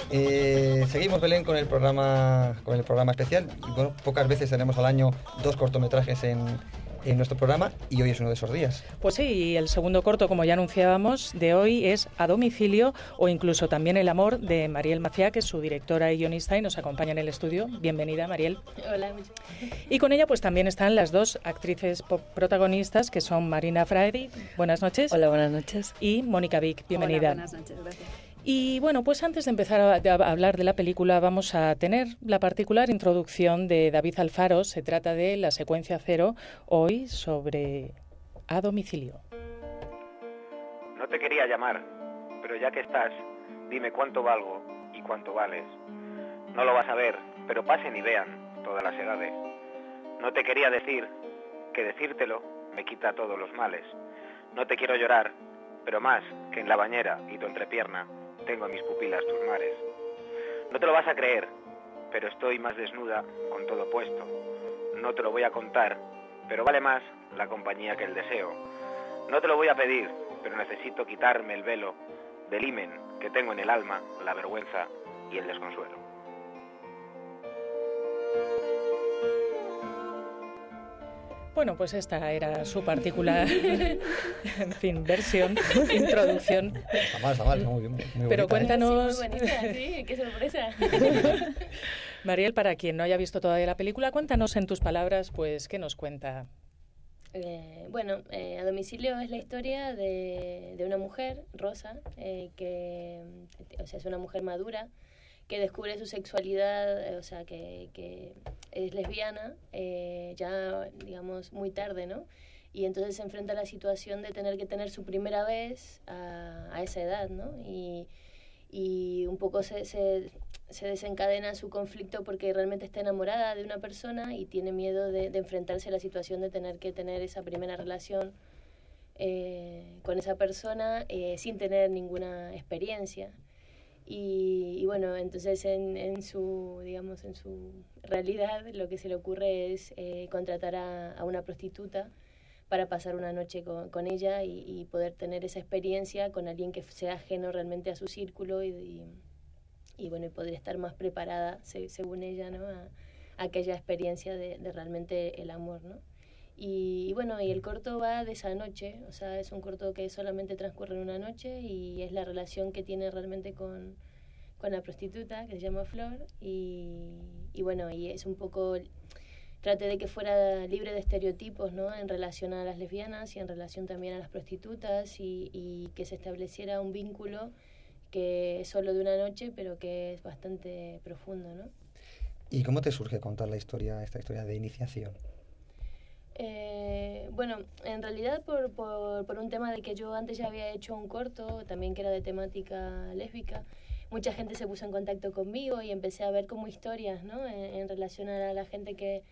Seguimos, Belén, con el programa especial. Y bueno, pocas veces tenemos al año 2 cortometrajes en nuestro programa y hoy es uno de esos días. Pues sí, y el segundo corto, como ya anunciábamos, de hoy es A domicilio o incluso también El amor, de Mariel Macià, que es su directora y guionista y nos acompaña en el estudio. Bienvenida, Mariel. Hola, mucho. Y con ella pues también están las dos actrices protagonistas, que son Marina Fradi, buenas noches. Hola, buenas noches. Y Mónica Vic, bienvenida. Hola, buenas noches, gracias. Y bueno, pues antes de empezar a hablar de la película vamos a tener la particular introducción de David Alfaro. Se trata de la secuencia 0, hoy sobre A domicilio. No te quería llamar, pero ya que estás, dime cuánto valgo y cuánto vales. No lo vas a ver, pero pasen y vean todas las edades. No te quería decir, que decírtelo me quita todos los males. No te quiero llorar, pero más que en la bañera y tu entrepierna tengo en mis pupilas tus mares. No te lo vas a creer, pero estoy más desnuda con todo puesto. No te lo voy a contar, pero vale más la compañía que el deseo. No te lo voy a pedir, pero necesito quitarme el velo del himen que tengo en el alma, la vergüenza y el desconsuelo. Bueno, pues esta era su particular, en fin, versión, introducción. Está mal, muy bien, muy Pero bonita, cuéntanos, Sí, muy bonita, sí, qué sorpresa. Mariel, para quien no haya visto todavía la película, cuéntanos en tus palabras, pues, ¿qué nos cuenta? A domicilio es la historia de una mujer, Rosa, que es una mujer madura, que descubre su sexualidad, que es lesbiana, ya, digamos, muy tarde, ¿no? Y entonces se enfrenta a la situación de tener que tener su primera vez a esa edad, ¿no? Y un poco se desencadena su conflicto porque realmente está enamorada de una persona y tiene miedo de enfrentarse a la situación de tener que tener esa primera relación con esa persona sin tener ninguna experiencia. Y bueno, entonces en su realidad lo que se le ocurre es contratar a una prostituta para pasar una noche con ella y poder tener esa experiencia con alguien que sea ajeno realmente a su círculo y poder estar más preparada, según ella, ¿no? a aquella experiencia de realmente el amor, ¿no? Y el corto va de esa noche, o sea, es un corto que solamente transcurre en una noche y es la relación que tiene realmente con la prostituta, que se llama Flor, y es un poco, traté de que fuera libre de estereotipos, ¿no? En relación a las lesbianas y en relación también a las prostitutas y que se estableciera un vínculo que es solo de una noche, pero que es bastante profundo, ¿no? ¿Y cómo te surge contar esta historia de iniciación? En realidad por un tema de que yo antes ya había hecho un corto, también que era de temática lésbica. Mucha gente se puso en contacto conmigo y empecé a ver como historias, ¿no? En relación a la gente que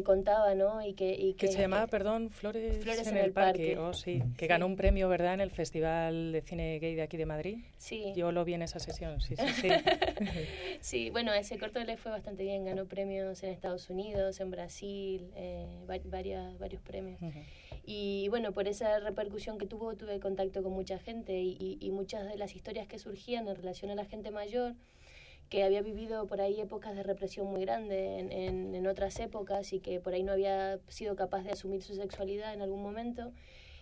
contaba, ¿no? Que se llamaba, perdón, Flores en el Parque. Oh, sí, que ganó un premio, ¿verdad?, en el Festival de Cine Gay de aquí de Madrid. Sí. Yo lo vi en esa sesión, sí. Sí, bueno, ese corto le fue bastante bien, ganó premios en Estados Unidos, en Brasil, varios premios. Uh-huh. Y bueno, por esa repercusión que tuve contacto con mucha gente y muchas de las historias que surgían en relación a la gente mayor, que había vivido por ahí épocas de represión muy grande en otras épocas y que por ahí no había sido capaz de asumir su sexualidad en algún momento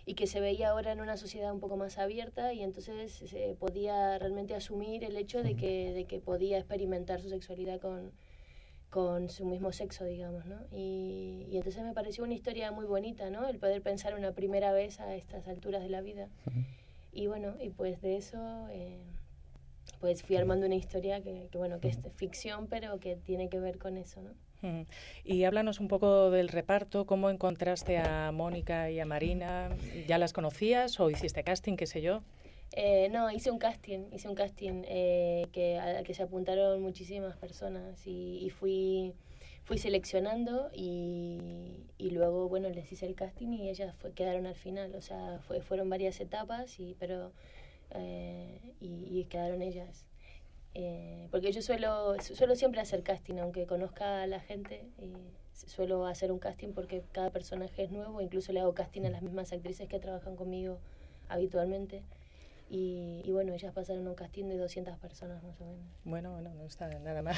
y que se veía ahora en una sociedad un poco más abierta y entonces se podía realmente asumir el hecho de que podía experimentar su sexualidad con su mismo sexo, digamos, ¿no? Y entonces me pareció una historia muy bonita, ¿no? El poder pensar una primera vez a estas alturas de la vida. Y bueno, y pues de eso pues fui armando una historia que es ficción, pero que tiene que ver con eso, ¿no? Y háblanos un poco del reparto, ¿cómo encontraste a Mónica y a Marina? ¿Ya las conocías o hiciste casting, qué sé yo? No, hice un casting al que se apuntaron muchísimas personas y fui seleccionando y luego, bueno, les hice el casting y ellas quedaron al final, o sea, fueron varias etapas, pero quedaron ellas. Porque yo suelo siempre hacer casting, aunque conozca a la gente, suelo hacer un casting porque cada personaje es nuevo, incluso le hago casting a las mismas actrices que trabajan conmigo habitualmente. Y bueno, ellas pasaron un casting de 200 personas más o menos. Bueno, no está nada mal.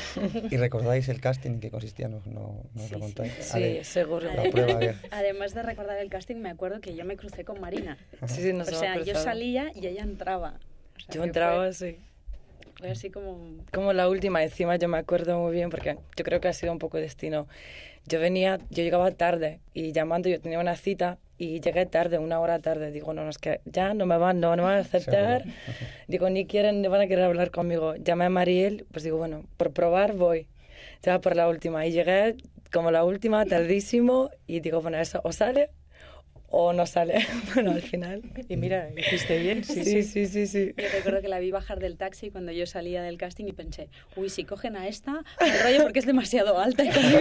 ¿Y recordáis el casting en qué consistía? No os lo contáis. Sí, seguro. La prueba, a ver. Además de recordar el casting, me acuerdo que yo me crucé con Marina. Sí, nos O sea, yo salía y ella entraba. O sea, yo entraba, sí. Fue así como... Como la última, encima yo me acuerdo muy bien porque yo creo que ha sido un poco destino. Yo llegaba tarde y llamando, yo tenía una cita y llegué tarde, 1 hora tarde. Digo, no, es que ya no me van a aceptar. Digo, ni van a querer hablar conmigo. Llamé a Mariel, pues digo, bueno, por probar voy. Ya por la última. Y llegué como la última, tardísimo, y digo, bueno, eso o sale o no sale. Bueno, al final. Y mira, hiciste bien. Sí. Yo recuerdo que la vi bajar del taxi cuando yo salía del casting y pensé, uy, si cogen a esta, me rollo porque es demasiado alta y conmigo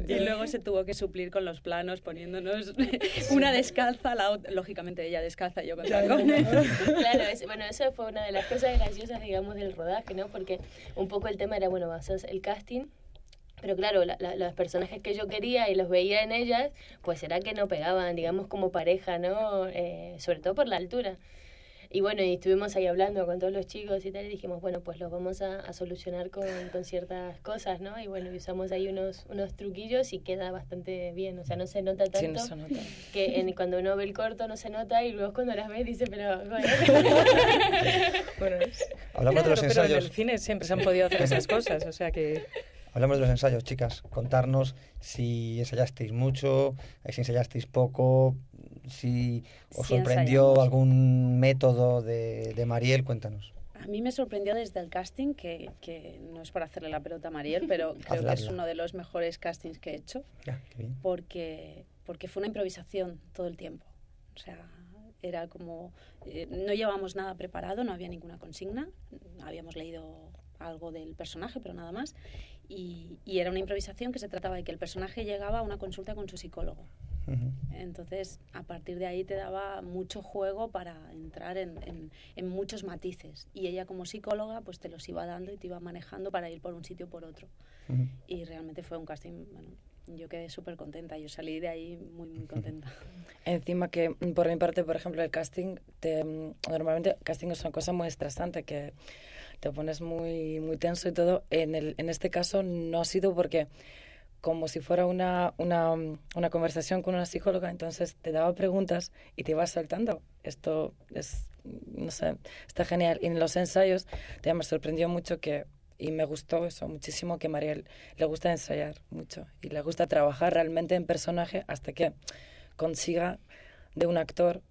y luego se tuvo que suplir con los planos poniéndonos una descalza, lógicamente ella descalza y yo con tacones. Claro, bueno, eso fue una de las cosas graciosas, digamos, del rodaje, ¿no? Porque un poco el tema era, bueno, vas a hacer el casting, pero claro, los personajes que yo quería y los veía en ellas, pues era que no pegaban, digamos, como pareja, ¿no? Sobre todo por la altura. Y bueno, y estuvimos ahí hablando con todos los chicos y tal, y dijimos, bueno, pues los vamos a solucionar con ciertas cosas, ¿no? Y bueno, y usamos ahí unos truquillos y queda bastante bien, o sea, no se nota tanto. Sí, no se nota. Que cuando uno ve el corto no se nota y luego cuando las ves dice, pero... Bueno, Hablamos de los pero ensayos. en el cine siempre se han podido hacer esas cosas, o sea que... Hablamos de los ensayos, chicas. Contarnos si ensayasteis mucho, si ensayasteis poco, si os sorprendió ensayamos. Algún método de Mariel, cuéntanos. A mí me sorprendió desde el casting, que no es para hacerle la pelota a Mariel, pero creo que es uno de los mejores castings que he hecho, Ya, qué bien. porque fue una improvisación todo el tiempo. O sea, era como... no llevábamos nada preparado, no había ninguna consigna, habíamos leído algo del personaje, pero nada más, y era una improvisación que se trataba de que el personaje llegaba a una consulta con su psicólogo. Entonces, a partir de ahí te daba mucho juego para entrar en muchos matices. Y ella como psicóloga pues te los iba dando y te iba manejando para ir por un sitio o por otro. Y realmente fue un casting, bueno, yo quedé súper contenta. Yo salí de ahí muy, muy contenta. Encima que, por mi parte, por ejemplo, el casting, normalmente casting es una cosa muy estresante, que te pones muy, muy tenso y todo. En este caso no ha sido porque... como si fuera una conversación con una psicóloga, entonces te daba preguntas y te ibas soltando. Esto es, no sé, está genial. Y en los ensayos me sorprendió mucho y me gustó eso muchísimo, que a Mariel le gusta ensayar mucho y le gusta trabajar realmente en personaje hasta que consiga de un actor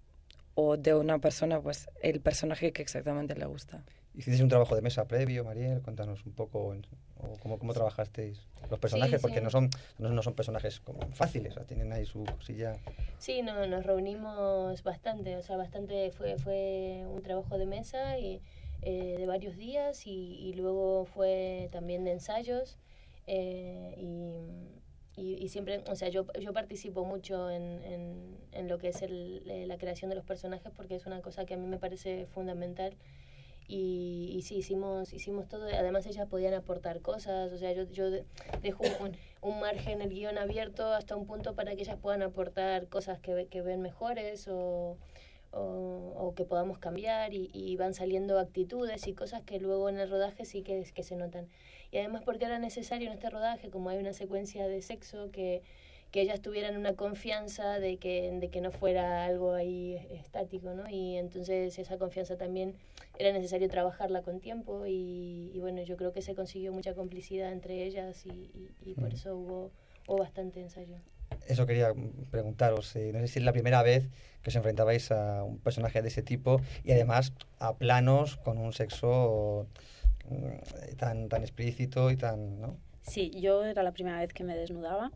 o de una persona pues el personaje que exactamente le gusta. ¿Hicisteis un trabajo de mesa previo, Mariel? Cuéntanos un poco cómo trabajasteis los personajes, Sí, porque sí. no son personajes como fáciles, o sea, tienen ahí su cosilla. Sí, nos reunimos bastante, o sea, fue un trabajo de mesa y de varios días y luego fue también de ensayos y siempre, o sea, yo participo mucho en lo que es la creación de los personajes porque es una cosa que a mí me parece fundamental. Y sí, hicimos todo. Además ellas podían aportar cosas, o sea, yo dejo un margen, el guión abierto hasta un punto para que ellas puedan aportar cosas que ven mejores o que podamos cambiar y van saliendo actitudes y cosas que luego en el rodaje sí que se notan. Y además porque era necesario en este rodaje, como hay una secuencia de sexo, que ellas tuvieran una confianza de que no fuera algo ahí estático, ¿no? Y entonces esa confianza también era necesario trabajarla con tiempo y bueno, yo creo que se consiguió mucha complicidad entre ellas y por eso hubo bastante ensayo. Eso quería preguntaros, no sé si es la primera vez que os enfrentabais a un personaje de ese tipo y además a planos con un sexo tan explícito y tan, ¿no? Sí, yo era la primera vez que me desnudaba